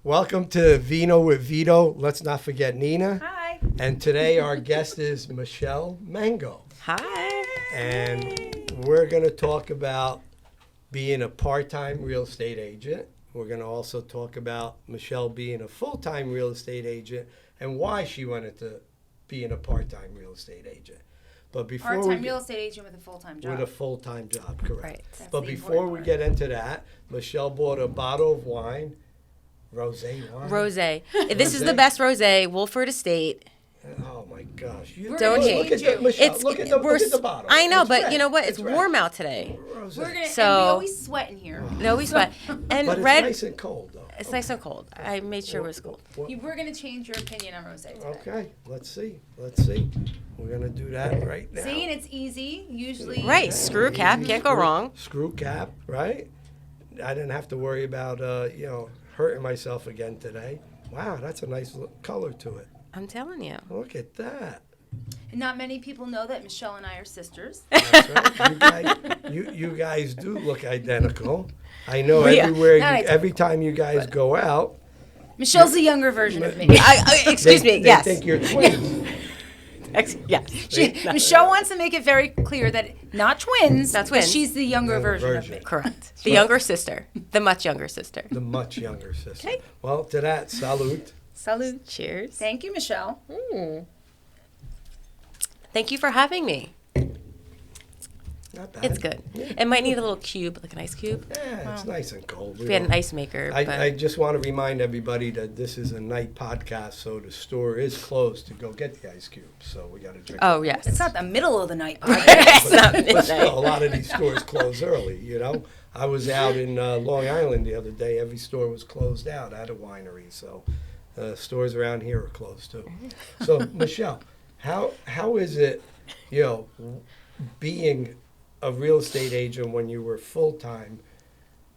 Welcome to Vino with Vito. Let's not forget Nina. Hi. And today our guest is Michelle Mango. Hi. And we're going to talk about being a part-time real estate agent. We're going to also talk about Michelle being a full-time real estate agent and why she wanted to be a part-time real estate agent. But before Part-time real estate agent with a full-time job. With a full-time job, correct. Right. But before we get into that, Michelle bought a bottle of wine. Rosé wine? Rosé. This is the best rosé, Wolford Estate. Oh my gosh! Don't look at the, Michelle, look at the bottle. I know, It's but red. you know what? It's red. warm out today. Rosé. We're gonna. So- And we always sweat in here. No, we sweat. And But it's red. nice and cold though. It's nice and cold. I made sure it was cold. We're gonna change your opinion on rosé today. Okay, let's see. We're gonna do that right now. See, and it's easy. Usually. Right. Screw cap. Can't go wrong. Screw cap, right? I didn't have to worry about hurting myself again today. Wow, that's a nice color to it. I'm telling you. Look at that. And not many people know that Michelle and I are sisters. That's right. You guys do look identical. I know Yeah. everywhere. Not Every time you guys go out, Michelle's the younger version of me. Excuse me. they Yes. think you're twins. Yes. Michelle wants to make it very clear that not twins. Not but twins. she's the younger version of me. Correct. The younger sister. The much younger sister. The much younger sister. Okay. Well, to that, salute. Salud. Cheers. Thank you, Michelle. Thank you for having me. Not bad. It's good. It might need a little cube, like an ice cube. Yeah, it's nice and cold. We had an ice maker. But I just want to remind everybody that this is a night podcast, so the store is closed to go get the ice cube. So we got to drink. oh, yes. It's not the middle of the night. It's not But midnight. still, a lot of these stores close early, you know. I was out in Long Island the other day. Every store was closed out at a winery. So stores around here are closed too. So, Michelle, how is it, being a real estate agent when you were full-time?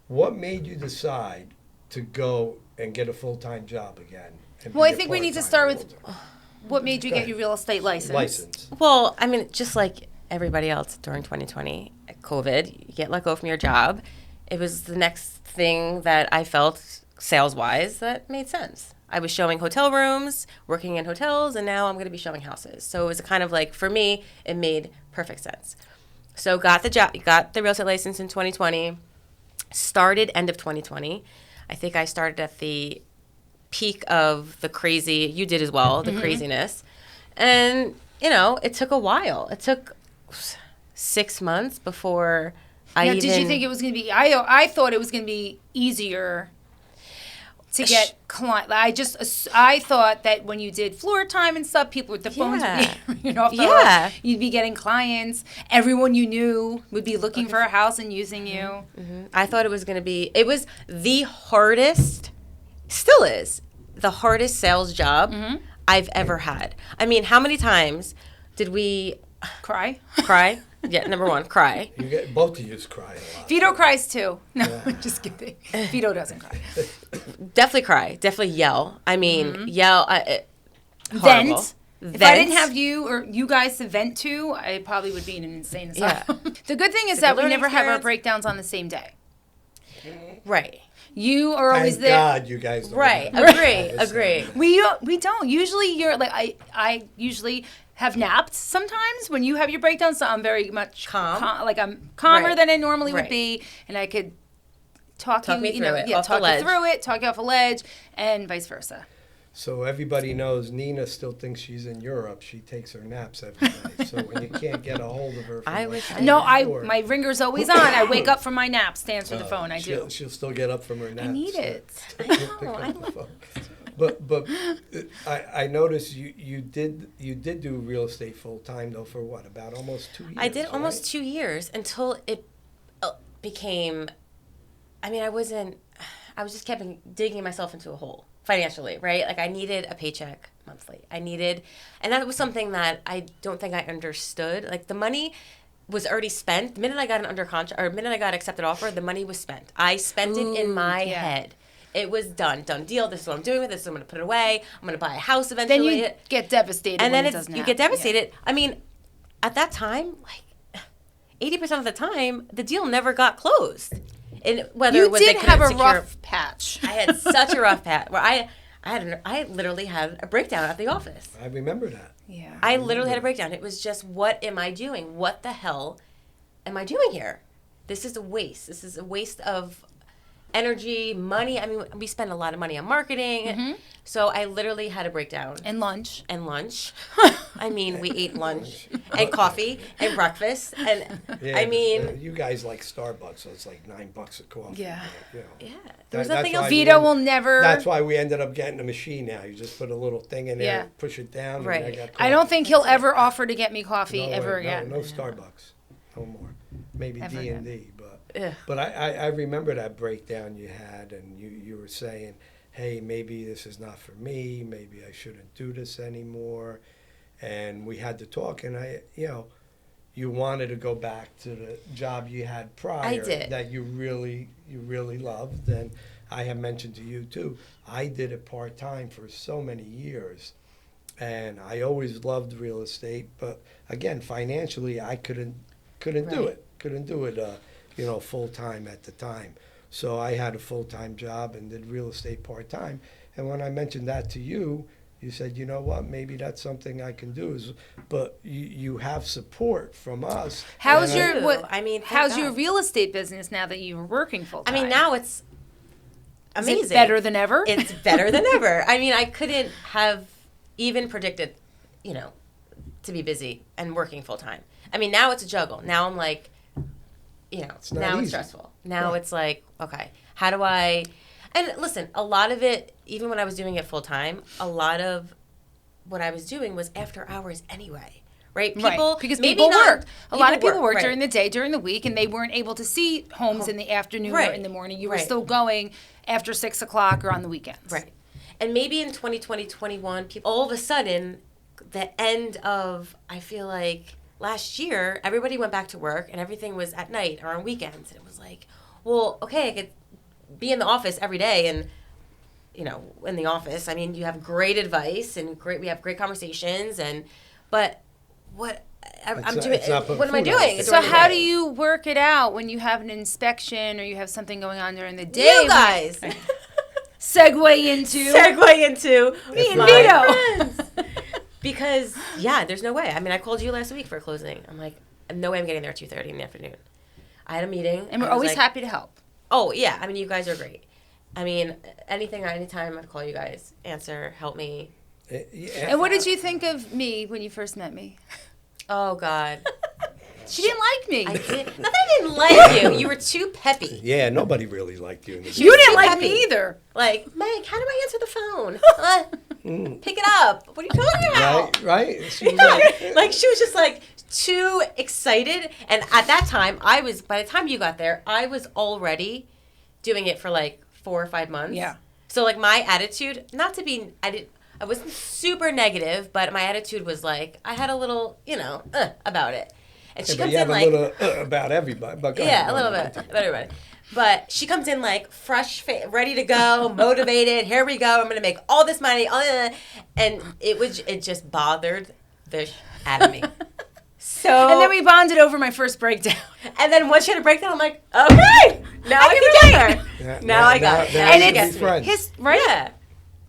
What made you decide to go and get a full-time job again? and Well, be I a think we need to part-time start with realtor? what made you get your real estate license. License. Well, I mean, just like everybody else during 2020, COVID, you get let go from your job. It was the next thing that I felt sales-wise that made sense. I was showing hotel rooms, working in hotels, and now I'm going to be showing houses. So it was kind of like, for me, it made perfect sense. So got the real estate license in 2020, started end of 2020. I think I started at the peak of the crazy, you did as well, the craziness. And, it took a while. It took 6 months before Now, did you think it was going to be? I thought it was going to be easier to get client. I thought that when you did floor time and stuff, people with the phones would be ringing off the hook. You'd be getting clients. Everyone you knew would be looking for a house and using you. I thought it was going to be, it was the hardest, still is, the hardest sales job I've ever had. I mean, how many times did we Cry. cry? Yeah, number one, cry. You get both of you cry a lot. Vito cries too. No, just kidding. Vito doesn't cry. Definitely cry. Definitely yell. I mean, yell. Horrible. Vent. If I didn't have you or you guys to vent to, I probably would be in an insane asylum. The good thing is that we learning never have our experience. breakdowns on the same day. Right. You are always Thank there. God you guys don't. Right. have that. Agree. We don't. Usually you're like I usually have napped sometimes when you have your breakdowns, so I'm very much Calm. I'm calmer Right. than I normally would Right. be, and I could talk me you through know, it, yeah, off the talk you ledge. through it, talk you off a ledge, and vice versa. So everybody knows Nina still thinks she's in Europe. She takes her naps every night. So when you can't get a hold of her, from I like wish I- the No, night before, my ringer's always on. I wake up from my naps to answer the phone. I do. She'll still get up from her naps. I need to it. pick up the phone. But I noticed you did do real estate full time though for what, about almost 2 years. I did right? almost 2 years until it became, I mean, I was just kept digging myself into a hole financially, right? Like I needed a paycheck monthly. And that was something that I don't think I understood. Like the money was already spent. The minute I got an under contract, or the minute I got accepted offer, the money was spent. I spent it in my head. It was done deal. This is what I'm doing with this. I'm going to put it away. I'm going to buy a house eventually. Then you get devastated. And when then it doesn't you happen. get devastated. Yeah. I mean, at that time, like 80% of the time, the deal never got closed. And whether You it was did they have a couldn't secure, rough patch. I had such a rough patch where I literally had a breakdown at the office. I remember that. Yeah. I literally had a breakdown. It was just, what am I doing? What the hell am I doing here? This is a waste. This is a waste of energy, money. I mean, we spend a lot of money on marketing. Mm-hmm. So I literally had a breakdown. And lunch. And lunch. I mean, we ate lunch and coffee and breakfast. And Yeah, I mean, you guys like Starbucks, so it's like $9 a coffee. Yeah. You know. yeah, there was That's nothing why else. we Vito end- will never. That's why we ended up getting a machine now. You just put a little thing in there, Yeah. push it down, Right. and I got I don't coffee. think he'll ever offer to get me coffee No ever way, again. No Starbucks. No more. Maybe Ever D&D, but Ugh. but I remember that breakdown you had, and you were saying, hey, maybe this is not for me. Maybe I shouldn't do this anymore. And we had to talk, and you wanted to go back to the job you had prior. I did. That you really loved. And I have mentioned to you too, I did it part-time for so many years. And I always loved real estate, but again, financially, I couldn't do Right. it. Couldn't do it, full-time at the time. So I had a full-time job and did real estate part-time. And when I mentioned that to you, you said, you know what, maybe that's something I can do. But you have support from us. How's And your do. what? I mean, thank how's your God. real estate business now that you're working full I time? mean, now it's Is amazing. it better than ever? It's better than ever. I mean, I couldn't have even predicted, to be busy and working full time. I mean, now it's a juggle. Now I'm like, not now easy. it's stressful. Now Right. it's like, okay, how do I? And listen, a lot of it, even when I was doing it full time, a lot of what I was doing was after hours anyway. Right? Right, because maybe people not- worked. A lot of people worked right. during the day, during the week, and they weren't able to see homes in the afternoon or Right. in the morning. You were Right. still going after 6 o'clock or on the weekends. Right. And maybe in 2020, 21, people, all of a sudden, the end of, I feel like, last year, everybody went back to work and everything was at night or on weekends. And it was like, well, okay, I could be in the office every day and, in the office. I mean, you have great advice and we have great conversations but what I'm It's doing, not putting what am I food on doing? the So during the how day. do you work it out when you have an inspection or you have something going on during the day? You guys. Segue into Segue into me and my Vito. friends. Because, there's no way. I mean, I called you last week for a closing. I'm like, no way I'm getting there at 2:30 in the afternoon. I had a meeting. And we're I was always like, happy to help. Oh, yeah. I mean, you guys are great. I mean, anytime I'd call you guys, answer, help me. And what did you think of me when you first met me? Oh, God. She didn't like me. Not that I didn't like you. You were too peppy. Yeah, nobody really liked you in the You didn't too like happy. me either. Like, Meg, how do I answer the phone? Pick it up. What are you talking about? Right? She was like, Like, she was just like too excited. And at that time, by the time you got there, I was already doing it for like 4 or 5 months. Yeah. So like my attitude, I wasn't super negative, but my attitude was like, I had a little, about it. And she but comes you in have like, a little about everybody. But go yeah, ahead, a little bit about everybody. But she comes in like fresh, ready to go, motivated. Here we go. I'm gonna make all this money. And it just bothered the out of me. So And then we bonded over my first breakdown. and then once she had a breakdown, I'm like, okay, now I can get her. Yeah, Now I got it. now Now And she you gets be me. friends. Right? Yeah.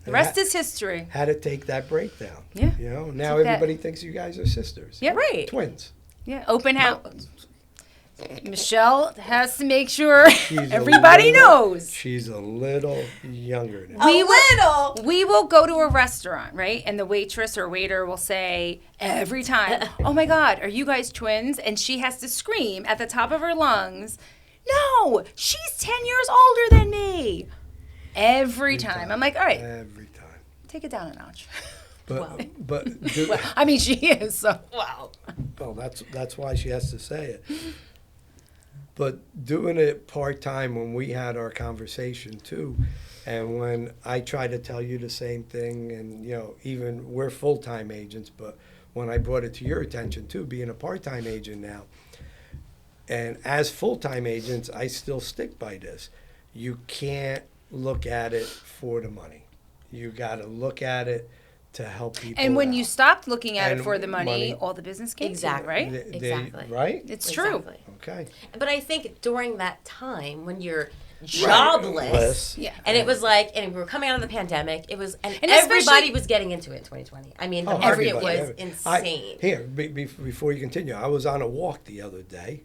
The rest is history. Had to take that breakdown. Yeah. Now Took that- everybody thinks you guys are sisters. Yeah. Right. Twins. Yeah, open house. Michelle has to make sure She's a everybody little- knows. She's a little younger now. We will go to a restaurant, right? And the waitress or waiter will say every time, "Oh my God, are you guys twins?" And she has to scream at the top of her lungs, "No, she's 10 years older than me." Every time. I'm like, all right, Every time. take it down a notch. But I mean, she is. So. Wow. well, that's why she has to say it. But doing it part-time when we had our conversation too, and when I try to tell you the same thing, and even we're full-time agents, but when I brought it to your attention too, being a part-time agent now, and as full-time agents, I still stick by this. You can't look at it for the money. You got to look at it to help people. And when you out. stopped looking at it And for the money, money. all the business came Exactly. to you, right? Exactly. Right? It's true. Exactly. Okay. But I think during that time when you're jobless, Yeah. and it was like, and we were coming out of the pandemic, it was, and especially- everybody was getting into it in 2020. I mean, the market was insane. Before you continue, I was on a walk the other day.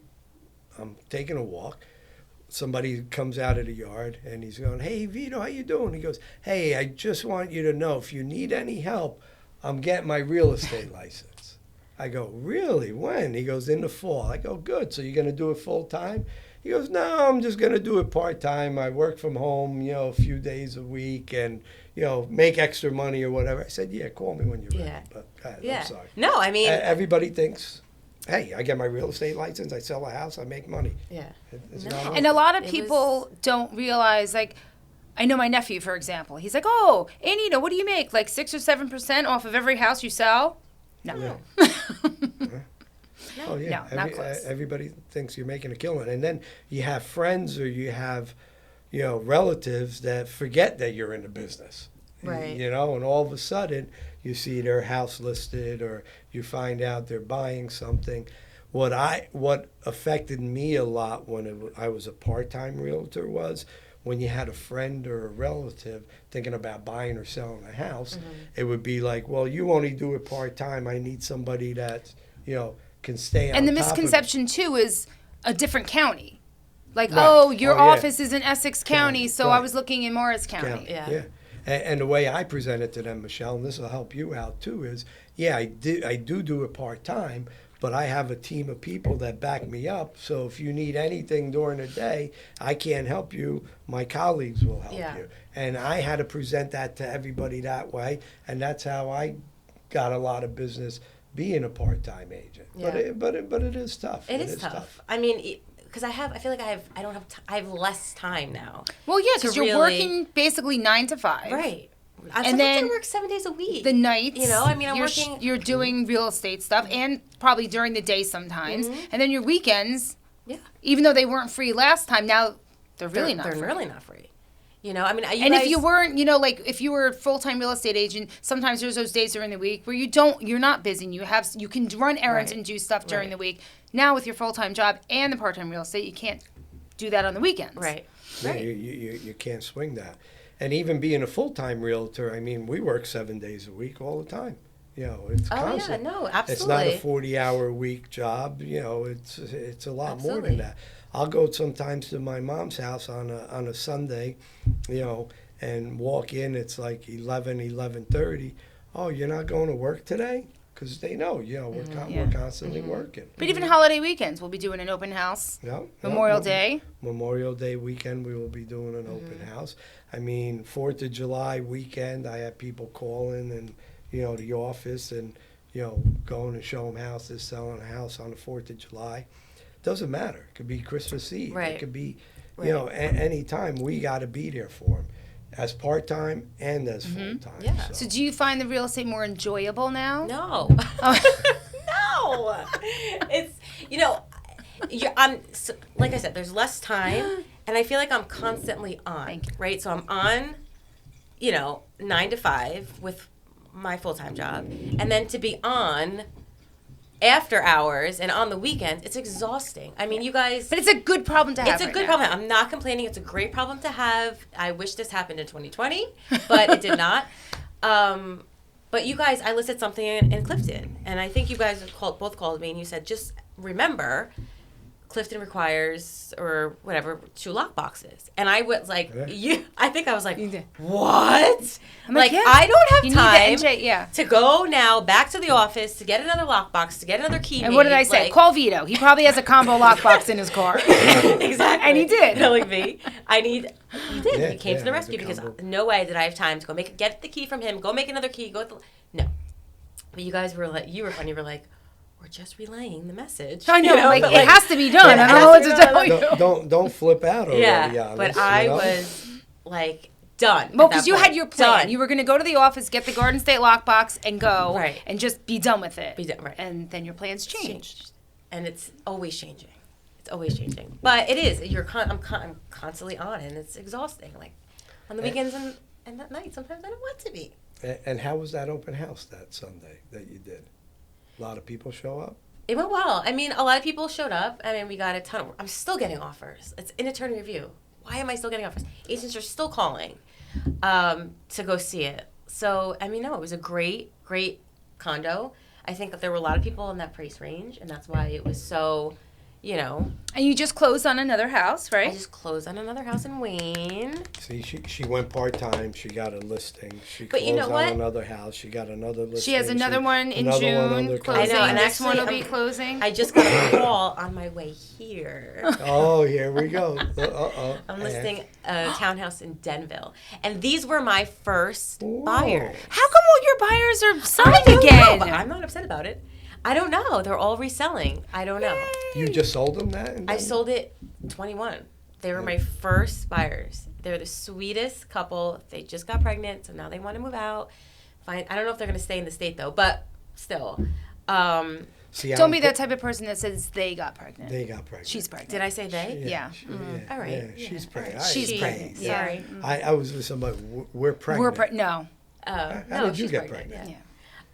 I'm taking a walk. Somebody comes out of the yard and he's going, "Hey, Vito, how you doing?" He goes, "Hey, I just want you to know if you need any help, I'm getting my real estate license." I go, "Really? When?" He goes, "In the fall." I go, "Good. So you're going to do it full time?" He goes, "No, I'm just going to do it part time. I work from home, a few days a week and, make extra money or whatever." I said, "Yeah, call me when you're ready." Yeah. But go ahead, Yeah. I'm sorry. No, I mean, Everybody thinks, hey, I get my real estate license, I sell a house, I make money. yeah. It's No. not And a lot of It people don't realize, like, I know my nephew, for example. He's like, "Oh, Anita, what do you make? Like 6 or 7% off of every house you sell?" No. Yeah. Oh yeah, No, not close. Everybody thinks you're making a killing, and then you have friends or you have, relatives that forget that you're in the business, Right. and all of a sudden you see their house listed or you find out they're buying something. What affected me a lot when I was a part-time realtor was when you had a friend or a relative thinking about buying or selling a house, it would be like, "Well, you only do it part-time. I need somebody that can stay on And the top of it." misconception too is a different county. Like, Right. "Oh, your Oh, yeah. office is in Essex County, so I right. was looking in Morris County." Yeah. And the way I present it to them, Michelle, and this will help you out too, is I do it part time, but I have a team of people that back me up. So if you need anything during the day, I can't help you. My colleagues will help Yeah. you. And I had to present that to everybody that way, and that's how I got a lot of business being a part-time agent. Yeah. But it is tough. It is tough. I mean, because I feel like I have less time now. Well, yeah, because To you're really- working basically 9 to 5. Right. And Sometimes then I work 7 days a week. The nights, I mean, I'm you're, working. you're doing real estate stuff, and probably during the day sometimes, and then your weekends. Yeah. Even though they weren't free last time, now they're really not They're free. really not free. I mean, And if you weren't, like if you were a full-time real estate agent, sometimes there's those days during the week where you're not busy and you can run errands Right. and do stuff during Right. the week. Now with your full-time job and the part-time real estate, you can't do that on the weekends. right. Yeah, Right. you can't swing that. And even being a full-time realtor, I mean, we work 7 days a week all the time. It's Oh yeah, constant. no, It's absolutely. not a 40-hour week job. It's a lot more Absolutely. than that. I'll go sometimes to my mom's house on a Sunday, and walk in. It's like 11:30. Oh, you're not going to work today? Because they know, we're constantly working. But even holiday weekends, we'll be doing an open house. Memorial Day. Memorial Day weekend, we will be doing an open house. I mean, 4th of July weekend, I have people calling and, the office and, going to show them houses, selling a house on the 4th of July. Doesn't matter. It could be Christmas Eve. Right. It could be, Right. any time. We got to be there for them as part-time and as full-time. Yeah. So do you find the real estate more enjoyable now? No. Oh. No. It's like I said, there's less time, and I feel like I'm constantly on. Thank you. Right. So I'm on, 9 to 5 with my full-time job, and then to be on after hours and on the weekends, it's exhausting. I mean, you guys. But it's a good problem to have. It's a right good now. problem. I'm not complaining. It's a great problem to have. I wish this happened in 2020, but it did not. But you guys, I listed something in Clifton, and I think you guys both called me, and you said, just remember, Clifton requires, or whatever, 2 lock boxes. And I was like, I think I was like, You did. what? I'm like, yeah. I don't have You time need the NJ, yeah. to go now back to the office to get another lockbox, to get another key. And what did I say? Like, Call Vito. He probably has a combo lockbox in his car. Exactly. And he did. Knowing me, he did. Yeah, He came to the yeah, rescue the because combo. no way did I have time to go get the key from him, go make another key, no. But you guys were like, you were funny. You were like, we're just relaying the message. I know, but it has to be done. Yeah, I it don't know has what to to be tell done. you. Don't flip out already Yeah, on but this, I was like done. Well, at that because you point. had your plan. Done. You were going to go to the office, get the Garden State lockbox, and go, Right. and just be done with it. Be done, right. And then your plans changed. And it's always changing. It's always changing. But it is. I'm constantly on, and it's exhausting. Like on the weekends and And at night, sometimes I don't want to be. And how was that open house that Sunday that you did? A lot of people show up? It went well. I mean, a lot of people showed up. I mean, we got a ton of... I'm still getting offers. It's in attorney review. Why am I still getting offers? Agents are still calling to go see it. So, I mean, no, it was a great, great condo. I think that there were a lot of people in that price range, and that's why it was so, you know... And you just closed on another house, right? I just closed on another house in Wayne. See, she went part-time. She got a listing. She But you closed know on what? another house. She got another listing. She has another one in another one June under closing. I know, and This one will actually, be closing. I just got a call on my way here. Oh, here we go. Uh-oh. I'm listing a townhouse in Denville. And these were my first Whoa. buyers. How come all your buyers are I selling don't again? know, but I'm not upset about it. I don't know. They're all reselling. I don't know. You just sold them that? I sold it 21. They were my first buyers. They're the sweetest couple. They just got pregnant, so now they want to move out. Fine. I don't know if they're going to stay in the state, though, but still. See, Don't be that type of person that says they got pregnant. They got pregnant. She's pregnant. Did I say they? Yeah. Yeah, All right. Yeah, Yeah. she's pregnant. She's She- pregnant. yeah. Sorry. I was with somebody. We're pregnant. No. How No, did you she's get pregnant? pregnant?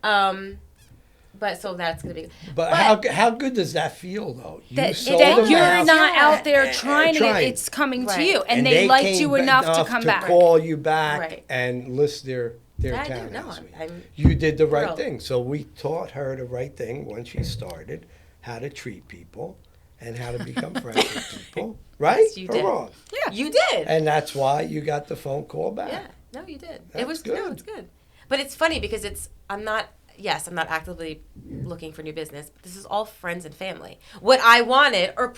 Yeah. But so that's going to be... But how good does that feel though? You That sold that them you're the house, not out there Yeah, trying to get trying. it's coming to Right. you. And they liked came you enough to come back. call you back Right. and list their I do, no, townhouse. I'm You did the right thrilled. thing. So we taught her the right thing when she started, how to treat people and how to become friends with people. Right? Yes, you or did. wrong? Yeah. You did. And that's why you got the phone call back. Yeah, no, you did. That's It was good. No, it's good. But it's funny because I'm not actively looking for new business. But this is all friends and family. What I wanted, or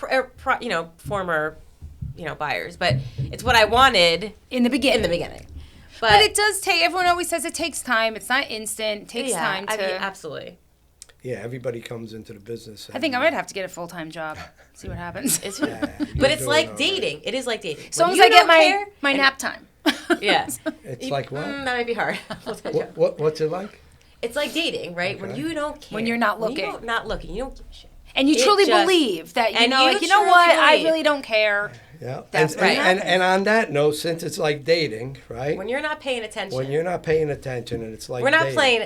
former, buyers, but it's what I wanted In the beginning. in the beginning. But it does take, everyone always says it takes time. It's not instant. It takes time to. I mean, absolutely. Yeah, everybody comes into the business. I think I might have to get a full-time job. See what happens. It's Yeah, but you're it's doing like all right. dating. It is like dating. As long When as I you get don't my care, my and- nap time. Yeah. It's like what? That might be hard. Full-time job. What's it like? It's like dating, right? When Okay. you don't care. When you're not When looking. you're not looking. You don't give a shit. And you It truly just- believe that you And know, you like, you know truly what? I believe. really don't care. Yeah. That's and, right. and on that note, since it's like dating, right? When you're not paying attention. When you're not paying attention and it's like We're not dating. playing.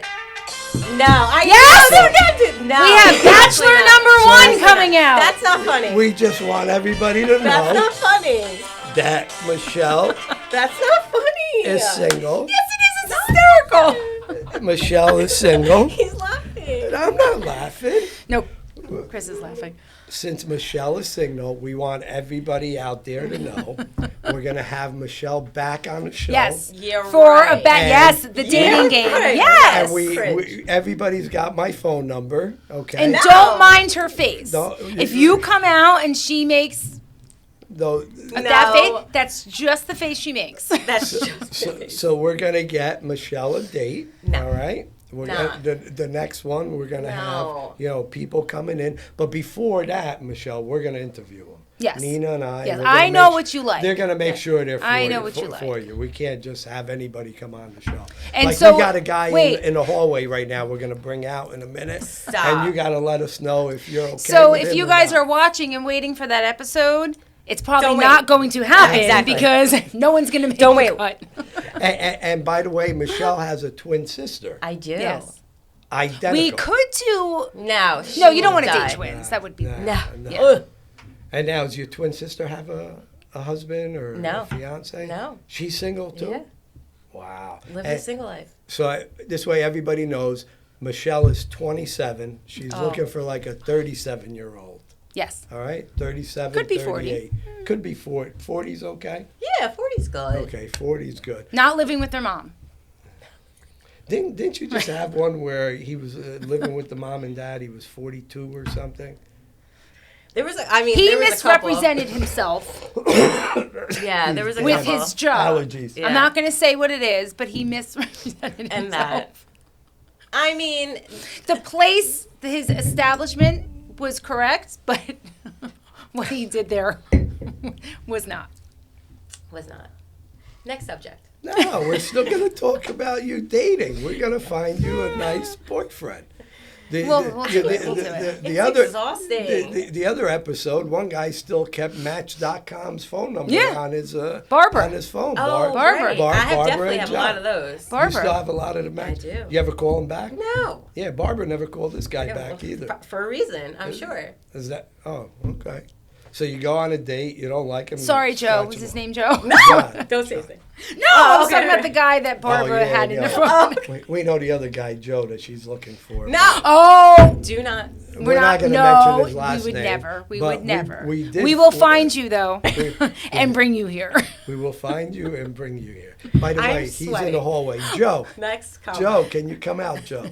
No, Yes! No, We have Bachelor absolutely not. number So- one coming out. That's not funny. We just want everybody to That's know not funny. that Michelle That's not funny. is single. Yes, it is. It's hysterical. Michelle is single. He's laughing. I'm not laughing. No, Chris is laughing. Since Michelle is single, we want everybody out there to know we're going to have Michelle back on the show. Yes. You're For right. a bet. And- Yes, the dating game. right. Yes. And we Cringe. everybody's got my phone number, okay? And No. don't mind her face. No. If you come out and she makes Though, that No. face, that's just the face she makes. That's just so we're going to get Michelle a date, No. all right? We're No. the next one, we're going to No. have, people coming in. But before that, Michelle, we're going to interview them. Yes. Nina and I. Yes, we're gonna I know make what you like. They're going to make sure they're for I know you, what you like. for you. We can't just have anybody come on the show. And like so- we got a guy wait. in the hallway right now we're going to bring out in a minute. Stop. And you got to let us know if you're okay So with if him you or guys not. are watching and waiting for that episode, it's probably Don't wait. not going to happen Exactly. because no one's going to make Don't the wait. cut. And by the way, Michelle has a twin sister. I do. Yes. Identical. We could do. No. No, you don't want to die. date twins. That would be. No. No. Yeah. Ugh. And now, does your twin sister have a husband or No. a fiance? No. She's single too? Yeah. Wow. Living a single life. So this way everybody knows Michelle is 27. She's Oh. looking for like a 37-year-old. Yes. All right? 37, Could be 40. 38. Could be 40. 40's okay? Yeah, 40's good. Okay, 40's good. Not living with their mom. Didn't you just have one where he was living with the mom and dad? He was 42 or something? There was a, I mean, He there was a couple. misrepresented himself Yeah, there was a with couple. his job. Allergies. Yeah. I'm not going to say what it is, but he misrepresented And himself. that. I mean, The place, his establishment was correct, but what he did there was not. was not. Next subject. No, we're still going to talk about you dating. We're going to find you a nice boyfriend. We'll do it. We'll do it. It's other exhausting. the other episode, one guy still kept Match.com's phone number Yeah. on his Barbara. on his phone. Oh, Barbara. right. Bar- I have Barbara definitely and have a lot Joe. of those. Barbara. You still have a lot of the Match. do. You ever call him back? No. Yeah, Barbara never called this guy Yeah, back well, either. For a reason, I'm sure. Is that? Oh, okay. So you go on a date, you don't like him. you Sorry, Joe. scratch Was him his off. name Joe? John. Don't say anything. No, I was okay. talking about the guy that Barbara yeah, had in yeah. the phone. We know the other guy, Joe, that she's looking for. No. Oh, Do not. We're not going to no, mention his last we would name. never. We but would never. We did. We will find you though, and bring you here. We will find you and bring you here. By the I'm way, he's in sweating. the hallway. Joe, Next comment. Joe, can you come out, Joe?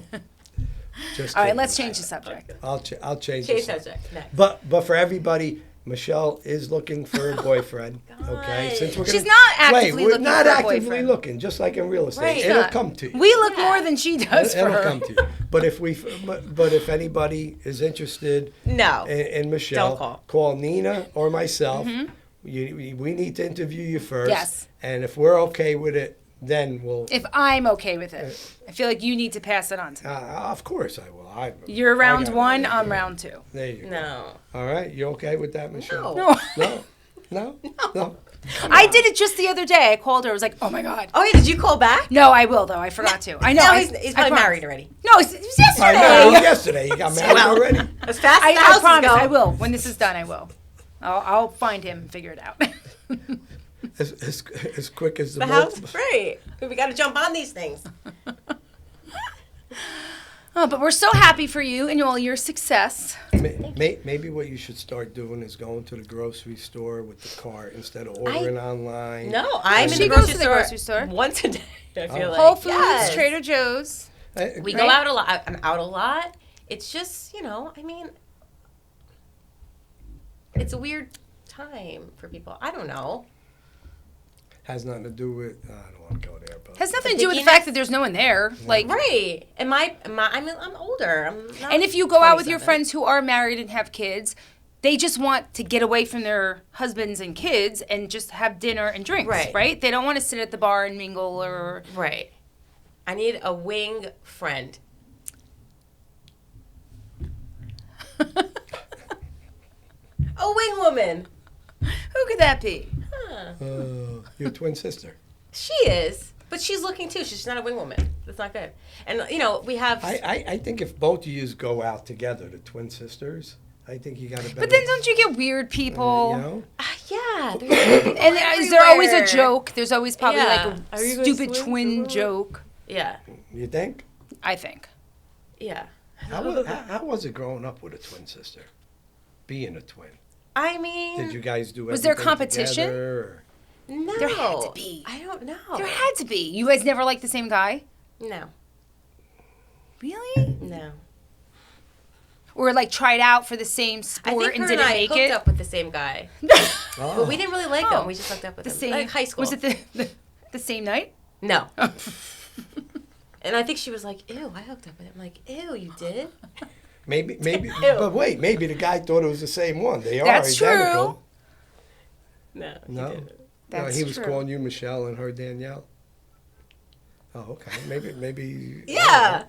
Just All right, kidding. let's change the subject. I'll change Change the subject. Next. But for everybody, Michelle is looking for a boyfriend. Okay, God. since we're She's not actively we're looking not for a actively boyfriend. looking, just like in real estate, Right. it'll Not. come to you. We look Yeah. more than she does for It'll her. come to you. But if anybody is interested No. in Michelle, Don't call. Nina or myself. We need to interview you first. Yes. And if we're okay with it, then we'll. If I'm okay with it, I feel like you need to pass it on to me. Of course I will. You're I round got it. one, I'm round two. There you go. No. All right, you okay with that, Michelle? No. No, No. I did it just the other day. I called her. I was like, oh my God. Oh, yeah, did you call back? No, I will though. I forgot to. I know. No, I- he's I probably promise. married already. No, it was I know. yesterday. Yesterday, you got married already. As fast as the I house is promise. going. I will. When this is done, I will. I'll find him and figure it out. As quick as the The boat. house, right? We got to jump on these things. Oh, but we're so happy for you and all your success. Maybe what you should start doing is going to the grocery store with the cart instead of ordering online. No, I'm in She the goes grocery to the store grocery store. once a day. I feel like Whole Foods, Yes. Trader Joe's. We Right? go out a lot. I'm out a lot. It's just, I mean, it's a weird time for people. I don't know. Has nothing to do with. I don't want to go there, but Has nothing to do with the pickiness? fact that there's no one there. Like, Right. I mean, I'm older. I'm not and if you go out with your 27. friends who are married and have kids, they just want to get away from their husbands and kids and just have dinner and drinks, Right. They don't want to sit at the bar and mingle or. Right. I need a wing friend. A wing woman. Who could that be? Huh. your twin sister. She is. But she's looking too. She's not a wing woman. That's not good. And, we have. I think if both of you go out together, the twin sisters, I think you got a better. But then don't you get weird people? You know? Yeah. there's people And is there always a everywhere. joke? There's always probably Yeah. like Are you a guys stupid twins twin or what? joke. Yeah. You think? I think. Yeah. How was it growing up with a twin sister? Being a twin. I mean. Did you guys do Was there everything competition? together, or- No. There had to be. I don't know. There had to be. You guys never liked the same guy? No. Really? No. Or like tried out for the same I sport think and her didn't and I make hooked it? up with the same guy. Oh. But we didn't really like Oh. him. We just hooked up with The him. same Like high school. Was it the same night? No. And I think she was like, ew, I hooked up with him. I'm like, ew, you did? Maybe, but wait, maybe the guy thought it was the same one. They are That's true. identical. No. he No, didn't. That's he was true. calling you Michelle and her Danielle. Oh, okay. Maybe. Yeah.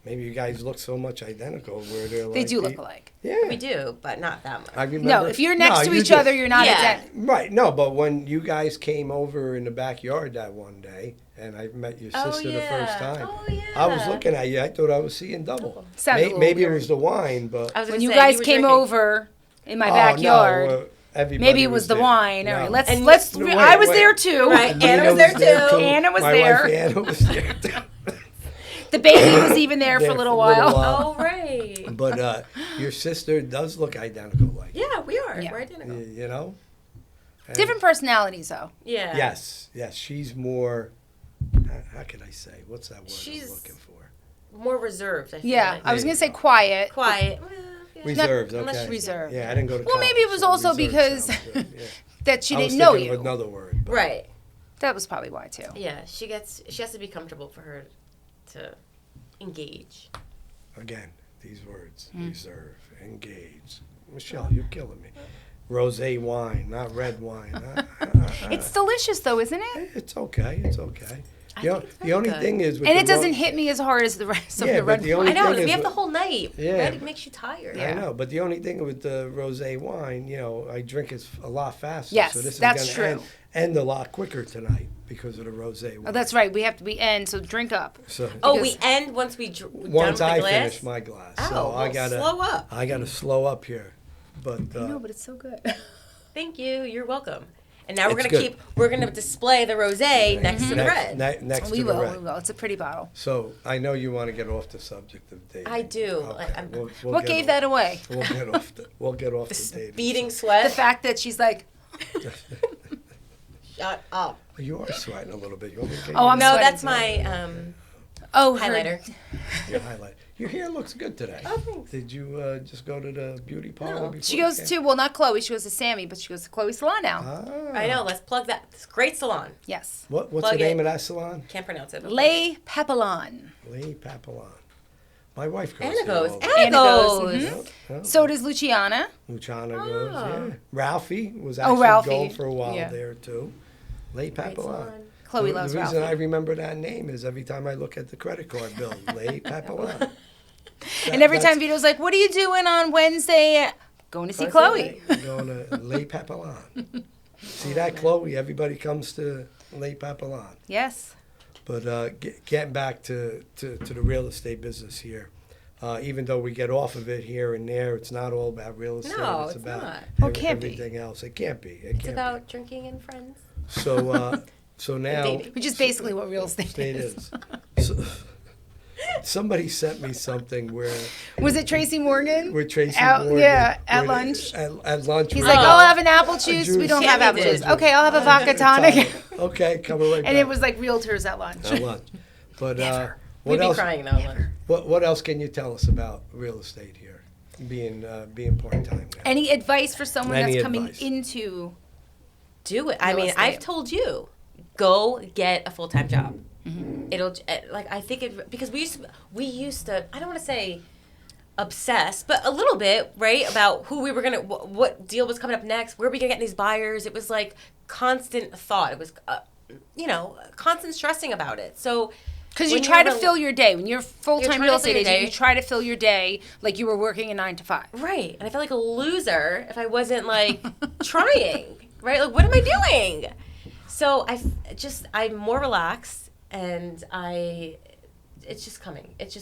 Maybe you guys look so much identical where they're like. They do look alike. Yeah. We do, but not that much. I remember, No, if you're next to you each did. other, you're not Yeah. identical. Right, no, but when you guys came over in the backyard that one day, and I met your Oh, sister the yeah. first time, Oh, yeah. I was looking at you. I thought I was seeing double. Sounded a little Maybe it weird. was the wine, but I was When gonna you say, guys were came drinking. over in my Oh, backyard, no, everybody maybe it was the there. wine. No. All right, let's And- let's. No, wait, I was wait. there too. Right. Nina Anna was there too. Anna was My there. wife Anna was there too. The baby was even there for There a little for a little while. while. Oh, right. But your sister does look identical, like Yeah, we are. Yeah. We're identical. you know. And- Different personalities, though. Yeah. Yes, she's more. How can I say? What's that word She's- I'm looking for? More reserved, I feel Yeah, like. I was There gonna you say go. quiet. Quiet. Well, yeah. Reserved, Unless okay. she's reserved. Yeah, I didn't go to. Well, college, maybe it was so also reserved because sounds good, yeah. that she I was didn't know thinking of you. another word. But Right. That was probably why too. Yeah, she has to be comfortable for her to engage. Again, these words: Hmm. reserve, engage. Michelle, you're killing me. Rosé wine, not red wine. It's delicious, though, isn't it? It's okay. It's okay. The only thing is, with And the it doesn't hit me as hard as the rest of Yeah, the but red the wine. only I know. thing We is have the whole night. Yeah. Right? It makes you tired. Yeah. I know, but the only thing with the rosé wine, I drink it a lot faster. Yes, so this that's is going true. to end a lot quicker tonight because of the rosé wine. Oh, that's right. We end, so drink up. So Oh, Because- we end once we once done I with the glass? finish my glass, Oh, so I well, gotta slow up. I gotta slow up here, but No, but it's so good. Thank you. You're welcome. And now we're It's gonna good. we're gonna display the rosé next to the red. next we to the will. red. We will. It's a pretty bottle. So I know you want to get off the subject of dating. I do. Okay. I'm- We'll What get gave off- that away? We'll get off the dating. Beating The sweat. fact that she's like, Shut up. You are sweating a little bit. You want me to get Oh, you I'm No, sweating that's too. my oh, her- highlighter. your highlight? Your hair looks good today. Oh, thanks. Did you just go to the beauty parlor? No. before She you goes came? to, well, not Chloe. She goes to Sammy, but she goes to Chloe's salon now. Ah. I know. Let's plug that. It's a great salon. Yes. What's Plug the name it. of that salon? Can't pronounce it. but Lay Papillon. Lee Papillon. My wife goes Anna there goes. all the Anna Anna goes, goes. mhm. Yep. So does Luciana. Luciana goes, Oh. yeah. Ralphie was Oh, actually Ralphie. going for a while Yeah. there too. Lay Great Papillon. salon. Chloe the loves reason Ralphie. I remember that name is every time I look at the credit card bill, Lay Papillon. And every time Vito's like, "What are you doing on Wednesday?" Going to see Chloe. Going to Lay Papillon. See that, Chloe? Everybody comes to Lay Papillon. Yes. But getting back to the real estate business here, even though we get off of it here and there, it's not all about real estate. No, it's it's about not. Oh, it can't be. everything else. It can't be. It's about drinking and friends. So now, dating. Which is basically what real estate state is. is. So, somebody sent me something where Was it Tracy Morgan? Tracy Out- Morgan, yeah, at where lunch. At lunch, He's we like, were- "I'll have an apple juice." We don't have Tammy apple did. juice. Okay, I'll have a vodka tonic. Okay, coming right back. And it was like realtors at lunch. at lunch. But We'd what be else? crying though. Like, What else can you tell us about real estate here, being part time? Any advice for someone Any that's coming advice? into? do it. I Real mean, estate. I've told you, go get a full-time job. Mm-hmm. It'll I think it because we used to I don't want to say obsessed, but a little bit, right, about who we were gonna what deal was coming up next, where are we gonna get these buyers. It was like constant thought. It was constant stressing about it. So Because you when try to you're fill your day. When you're full-time trying real to fill estate your agent, day. you try to fill your day like you were working a 9 to 5. right, and I felt like a loser if I wasn't like trying. Right, like what am I doing? So I'm more relaxed, and it's just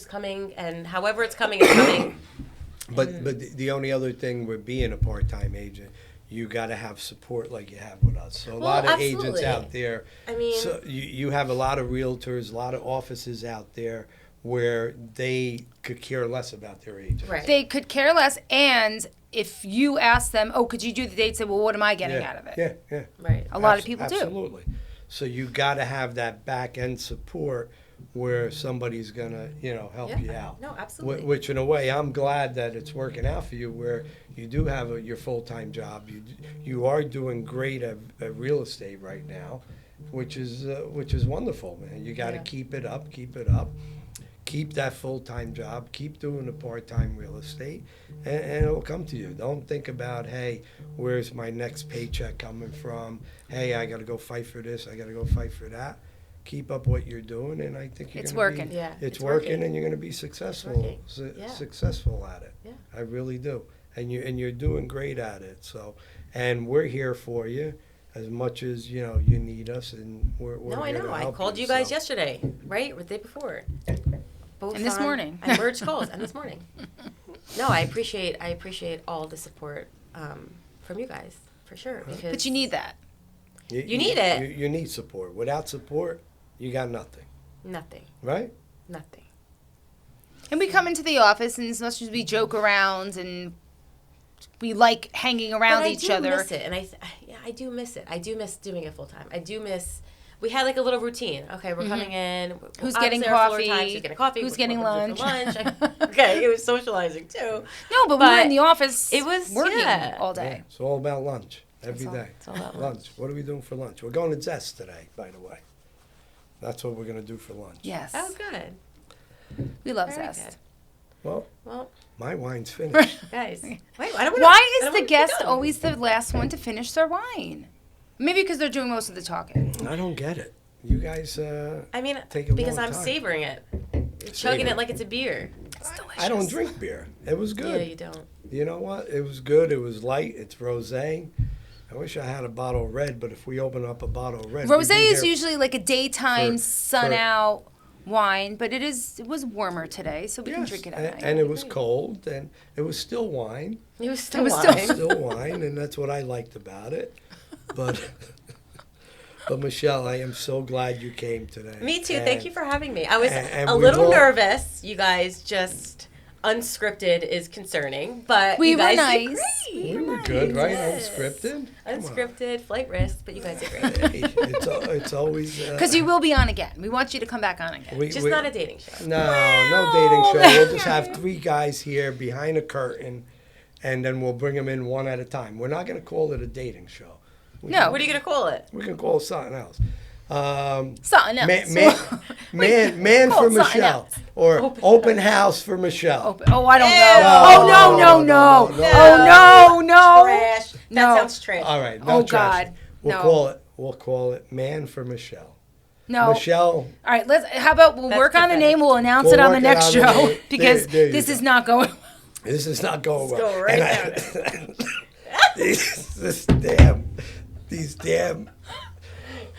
coming, and however it's coming, it's coming. But the only other thing with being a part time agent, you got to have support like you have with us. So a lot of agents absolutely. out there. I mean- so you have a lot of realtors, a lot of offices out there where they could care less about their agents. Right. They could care less, and if you ask them, "Oh, could you do the date?" Say, "Well, what am I getting Yeah, out of it?" yeah. Right. A lot of people do. Absolutely. So you got to have that back end support where somebody's gonna, help Yeah. you out. No, absolutely. Which, in a way, I'm glad that it's working out for you, where you do have your full time job. You are doing great at real estate right now, which is wonderful, man. You got to Yeah. keep it up. Keep that full time job. Keep doing the part time real estate, and it'll come to you. Don't think about, hey, where's my next paycheck coming from? Hey, I got to go fight for this. I got to go fight for that. Keep up what you're doing, and I think you're It's gonna working. Yeah, It's it's working, working. and you're going to be successful. working. Yeah. Successful at it. Yeah. I really do, and you're doing great at it. So, and we're here for you as much as you need us, and we're No, I here know. to I help called you guys so. yesterday, right, or the day before. Both And this morning. I merged calls, and this morning. No, I appreciate all the support from you guys for sure. Because But you need that. You need it. You need support. Without support, you got nothing, nothing, right? nothing. And we come into the office, and as much as we joke around and we like hanging around But each I other, do miss it, and I do miss it. I do miss doing it full time. I do miss. We had like a little routine. Okay, we're coming in. Who's obviously getting our floor coffee? times, who's getting coffee? Who's what getting we're gonna do for lunch? Okay, it was socializing too. no, but we were But in the office. it was- working yeah. all Yeah, day. it's all about lunch every all- day. it's all about lunch. What are we doing for lunch? We're going to Zest today, by the way. That's what we're going to do for lunch. Yes, Oh, good. we love Very Zest. good. Well, Well, my wine's finished. guys, wait. I don't wanna, Why I is don't the wanna guest keep going. always the last one to finish their wine? Maybe because they're doing most of the talking. I don't get it. You guys, I mean, take a because long I'm time. savoring it. Chugging it like it's a beer. It's delicious. I don't drink beer. It was good. Yeah, you don't. You know what? It was good. It was light. It's rosé. I wish I had a bottle of red, but if we open up a bottle of red, Rosé we'd be is here usually like a daytime for- sun for- out wine, but it was warmer today, so we can Yes, drink it at night. and it was cold, and it was still wine. It was still was wine. Still wine, and that's what I liked about it. But, but Michelle, I am so glad you came today. Me too. And Thank you for having me. I was and a we little will- nervous. You guys just unscripted is concerning, but We you were guys nice. did great. We were good, right? Yes. Unscripted. Come on. Unscripted, flight risk, but you guys did great. Hey, it's always Because you will be on again. We want you to come back on again. we- Just we- not a dating show. No dating show. We'll just have 3 guys here behind a curtain, and then we'll bring them in one at a time. We're not going to call it a dating show. No. What are you gonna call it? We can call it something else. Something else. Man call for it something Michelle, else. or open house for Michelle. Oh, I don't Ew. know. No, Oh, no. no. Oh, no. Trash. That No. sounds trash. All right, no Oh, trash. God. We'll No. call it Man for Michelle. No. Michelle. All right, how about we'll That's work on the pathetic. name, we'll announce We'll it on the work it next on the show name. because There you this go. is not going This is not going well. go right And down these damn.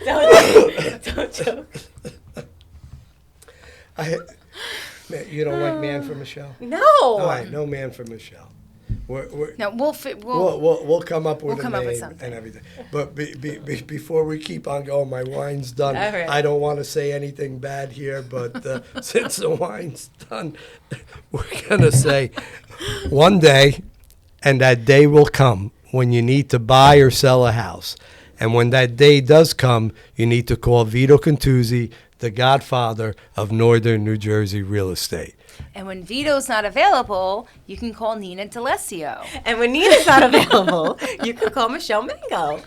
Don't joke. You don't like Man for Michelle? No. All right, no Man for Michelle. We're, No, we'll come up with We'll a come up with name something. and everything. But before we keep on going, my wine's done. All right. I don't want to say anything bad here, but since the wine's done, we're gonna say one day, and that day will come when you need to buy or sell a house. And when that day does come, you need to call Vito Cantuzzi, the godfather of Northern New Jersey real estate. And when Vito's not available, you can call Nina D'Alessio. And when Nina's not available, you can call Michelle Mango.